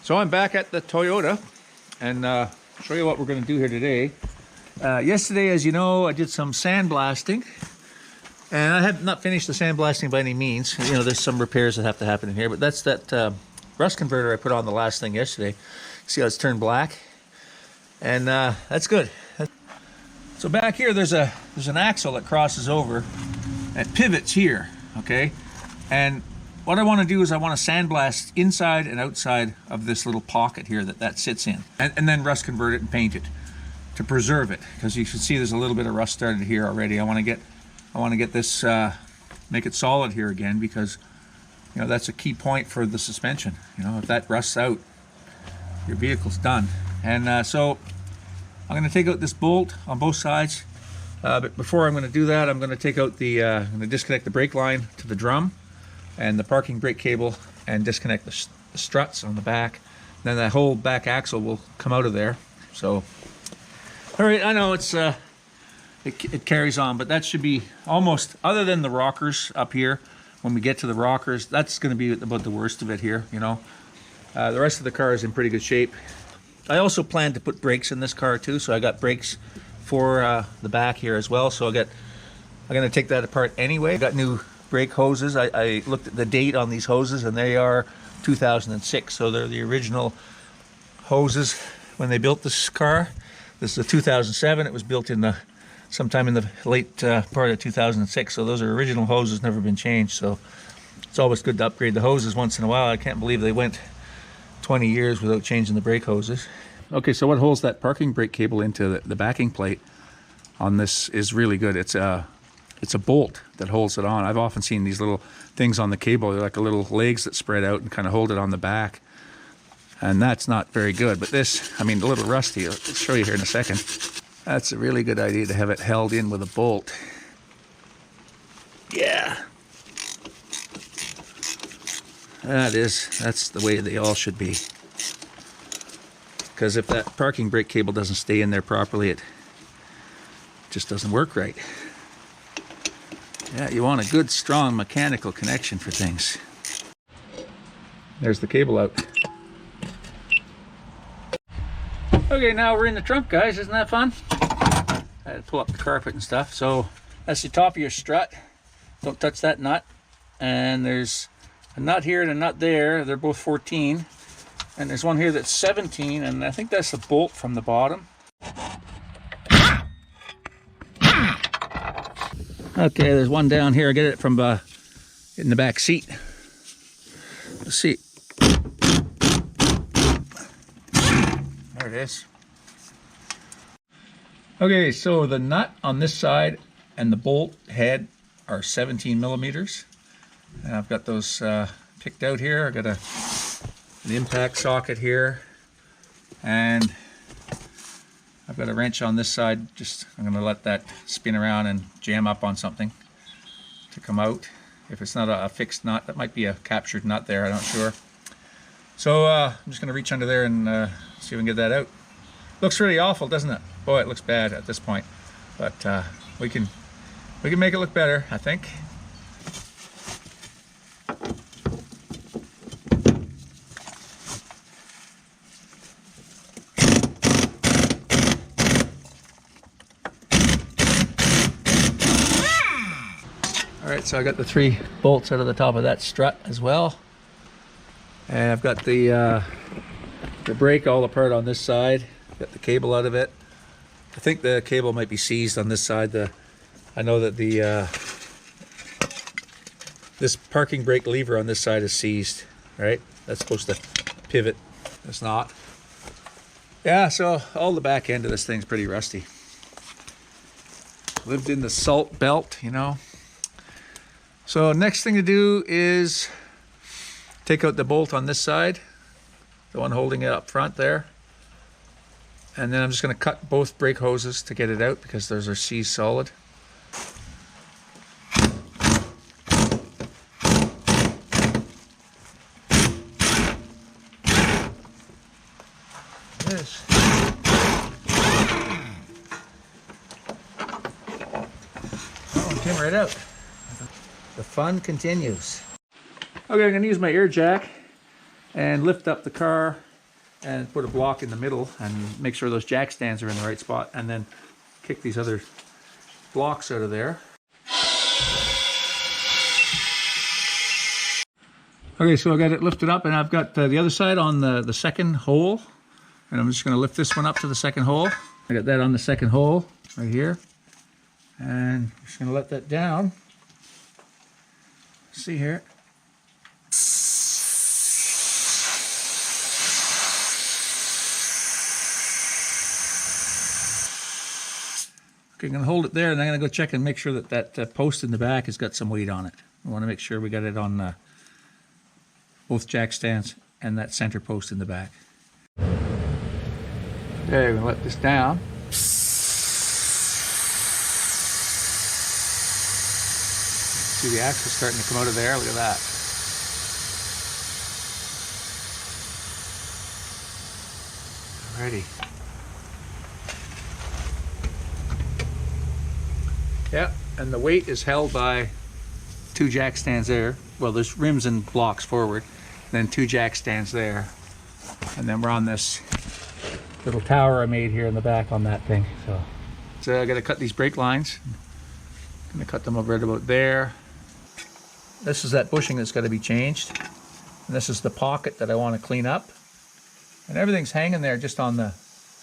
So I'm back at the Toyota and show you what we're going to do here today. Yesterday, as you know, I did some sandblasting, and I have not finished the sandblasting by any means. You know, there's some repairs that have to happen in here, but that's that rust converter I put on the last thing yesterday. See how it's turned black, and that's good. So back here, there's an axle that crosses over and pivots here. Okay, and what I want to do is I want to sandblast inside and outside of this little pocket here that sits in, and then rust convert it and paint it to preserve it, because you should see there's a little bit of rust started here already. I want to get this make it solid here again, because you know that's a key point for the suspension. You know, if that rusts out, your vehicle's done. And so I'm going to take out this bolt on both sides, but before I'm going to do that, I'm going to take out the I'm going to disconnect the brake line to the drum and the parking brake cable, and disconnect the struts on the back. Then that whole back axle will come out of there. So, all right, I know it's it carries on, but that should be almost, other than the rockers up here. When we get to the rockers, that's going to be about the worst of it here. You know, the rest of the car is in pretty good shape. I also plan to put brakes in this car too, so I got brakes for the back here as well. So I'm going to take that apart anyway. I got new brake hoses. I looked at the date on these hoses, and they are 2006, so they're the original hoses when they built this car. This is a 2007. It was built in sometime in the late part of 2006, so those are original hoses, never been changed. So it's always good to upgrade the hoses once in a while. I can't believe they went 20 years without changing the brake hoses. Okay, so what holds that parking brake cable into the backing plate on this is really good. It's a bolt that holds it on. I've often seen these little things on the cable. They're like little legs that spread out and kind of hold it on the back. And that's not very good. But this, I mean, a little rusty. I'll show you here in a second. That's a really good idea to have it held in with a bolt. Yeah. That's the way they all should be. Because if that parking brake cable doesn't stay in there properly, it just doesn't work right. Yeah, you want a good, strong mechanical connection for things. There's the cable out. Okay, now we're in the trunk, guys. Isn't that fun? I had to pull up the carpet and stuff. So that's the top of your strut. Don't touch that nut. And there's a nut here and a nut there. They're both 14. And there's one here that's 17, and I think that's the bolt from the bottom. Okay, there's one down here. I get it from in the back seat. Let's see. There it is. Okay, so the nut on this side and the bolt head are 17 millimeters. And I've got those picked out here. I got an impact socket here, and I've got a wrench on this side. I'm going to let that spin around and jam up on something to come out. If it's not a fixed nut, that might be a captured nut there, I'm not sure. So I'm just going to reach under there and see if we can get that out. Looks really awful, doesn't it? Boy, it looks bad at this point, but we can make it look better, I think. Alright, so I got the 3 bolts out of the top of that strut as well. And I've got the brake all apart on this side. Got the cable out of it. I think the cable might be seized on this side. I know that this parking brake lever on this side is seized, right? That's supposed to pivot. It's not. Yeah, so all the back end of this thing's pretty rusty. Lived in the salt belt, you know. So next thing to do is take out the bolt on this side, the one holding it up front there. And then I'm just going to cut both brake hoses to get it out, because those are seized solid. This. Oh, it came right out. The fun continues. Okay, I'm going to use my air jack and lift up the car and put a block in the middle and make sure those jack stands are in the right spot, and then kick these other blocks out of there. Okay, so I got it lifted up, and I've got the other side on the second hole, and I'm just going to lift this one up to the second hole. I got that on the second hole right here, and I'm just going to let that down. See here. Okay, I'm going to hold it there, and I'm going to go check and make sure that that post in the back has got some weight on it. I want to make sure we got it on both jack stands and that center post in the back. Okay, we're going to let this down. See the axle starting to come out of there. Look at that. Alrighty. Yeah, and the weight is held by 2 jack stands there. Well, there's rims and blocks forward, then 2 jack stands there, and then we're on this little tower I made here in the back on that thing. So I got to cut these brake lines. I'm gonna cut them over right about there. This is that bushing that's got to be changed, and this is the pocket that I want to clean up, and everything's hanging there just on the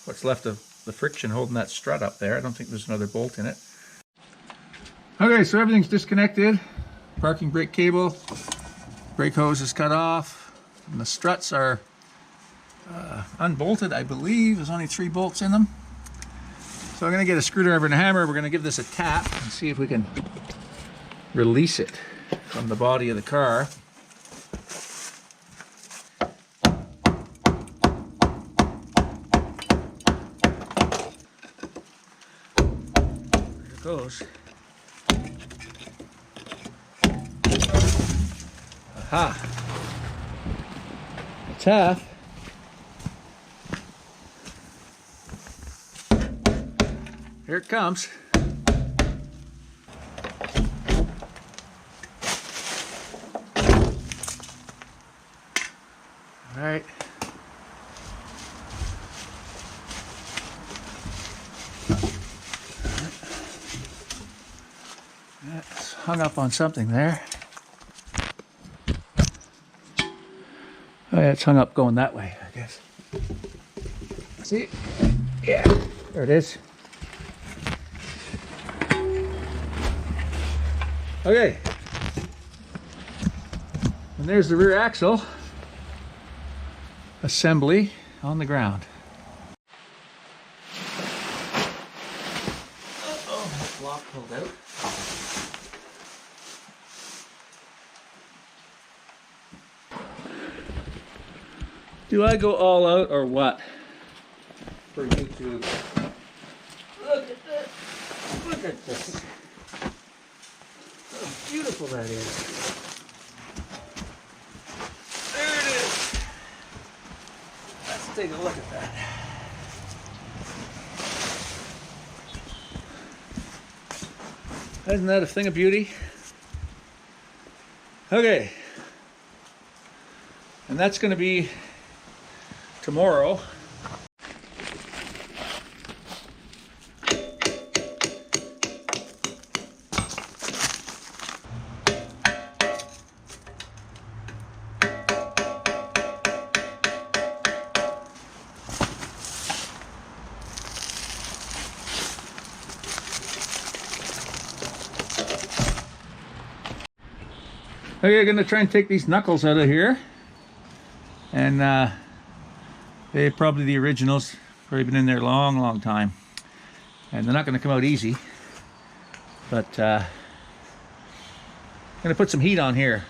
what's left of the friction holding that strut up there. I don't think there's another bolt in it. Okay, so everything's disconnected. Parking brake cable, brake hose is cut off, and the struts are unbolted, I believe. There's only 3 bolts in them. So I'm going to get a screwdriver and a hammer. We're going to give this a tap and see if we can release it from the body of the car. There it goes. Aha! It's half. Here it comes. All right. It's hung up on something there. Oh yeah, it's hung up going that way, I guess. See? Yeah, there it is. Okay. And there's the rear axle assembly on the ground. Uh-oh, that block pulled out. Do I go all out or what? For YouTube. Look at this. Look at this. How beautiful that is. There it is. Let's take a look at that. Isn't that a thing of beauty? Okay. And that's going to be tomorrow. Okay, I'm going to try and take these knuckles out of here, and they're probably the originals, probably been in there a long time, and they're not going to come out easy, but I'm going to put some heat on here.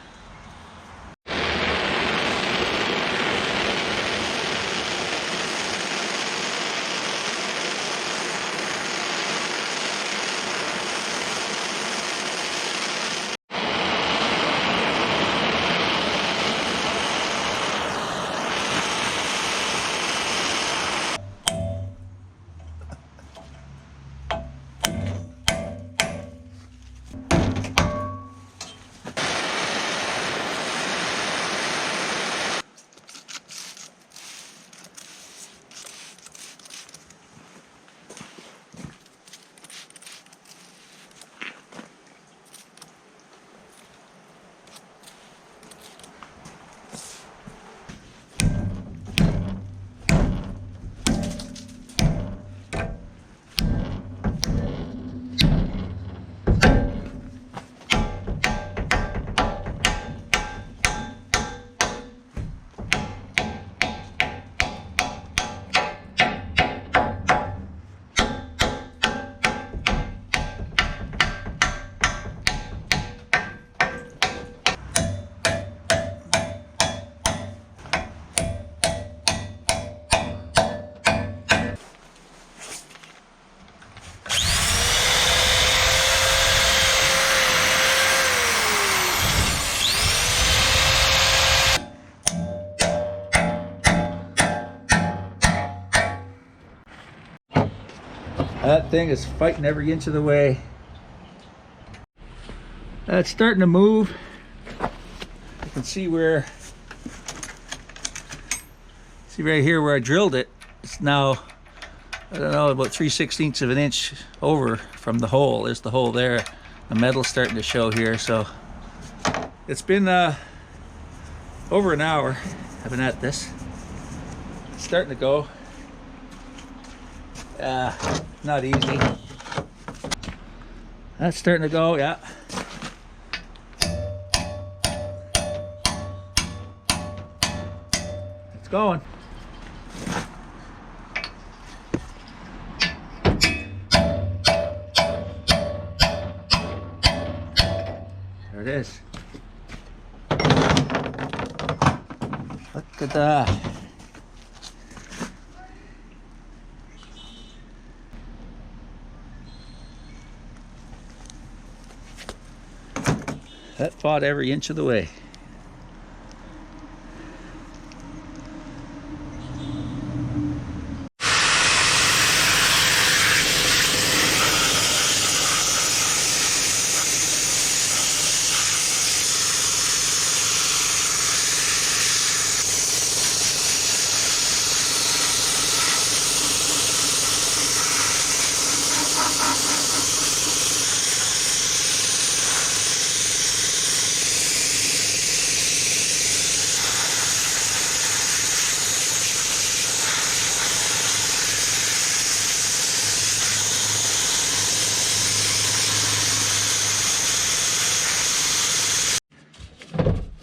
That thing is fighting every inch of the way. It's starting to move. You can see right here where I drilled it. It's now, I don't know, about 3/16 of an inch over from the hole. There's the hole there. The metal's starting to show here. So it's been over an hour I've been at this. It's starting to go. Not easy. That's starting to go, yeah. It's going. There it is. Look at that. That fought every inch of the way.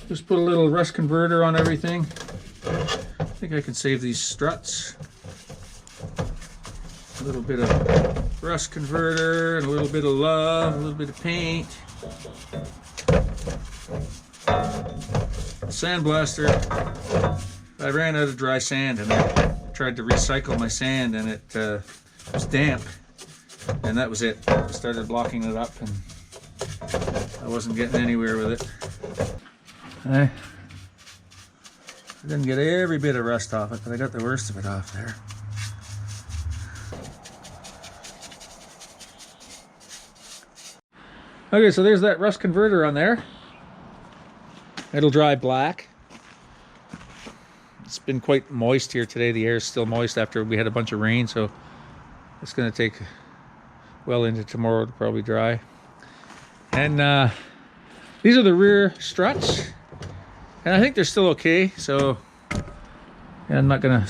Just put a little rust converter on everything. I think I can save these struts. A little bit of rust converter, and a little bit of love, a little bit of paint. Sandblaster. I ran out of dry sand and I tried to recycle my sand and it was damp. And that was it. I started blocking it up and I wasn't getting anywhere with it. I didn't get every bit of rust off it, but I got the worst of it off there. Okay, so there's that rust converter on there. It'll dry black. It's been quite moist here today. The air is still moist after we had a bunch of rain, so it's going to take well into tomorrow to probably dry. And these are the rear struts. And I think they're still okay, so yeah, I'm not gonna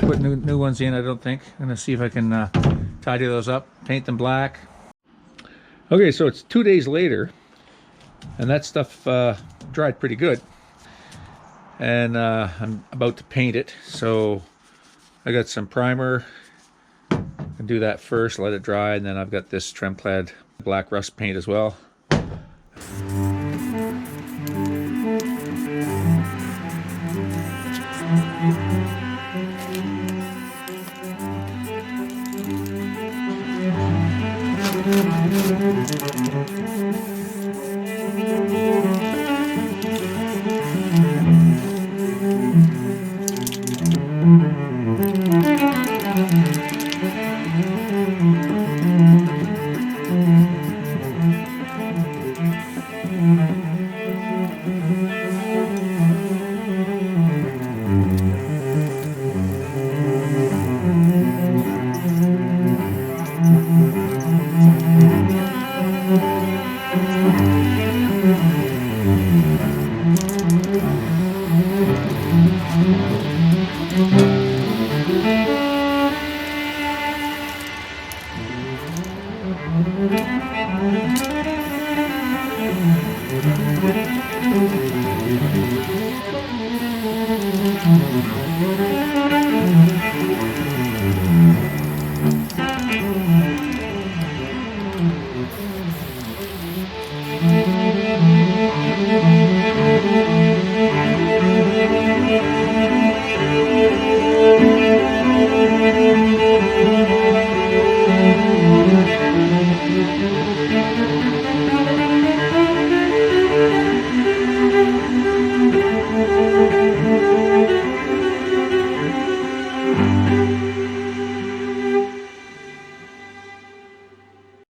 put new ones in. I don't think. I'm gonna see if I can tidy those up, paint them black. Okay, so it's 2 days later, and that stuff dried pretty good. And I'm about to paint it, so I got some primer. I can do that first, let it dry, and then I've got this Tremclad black rust paint as well.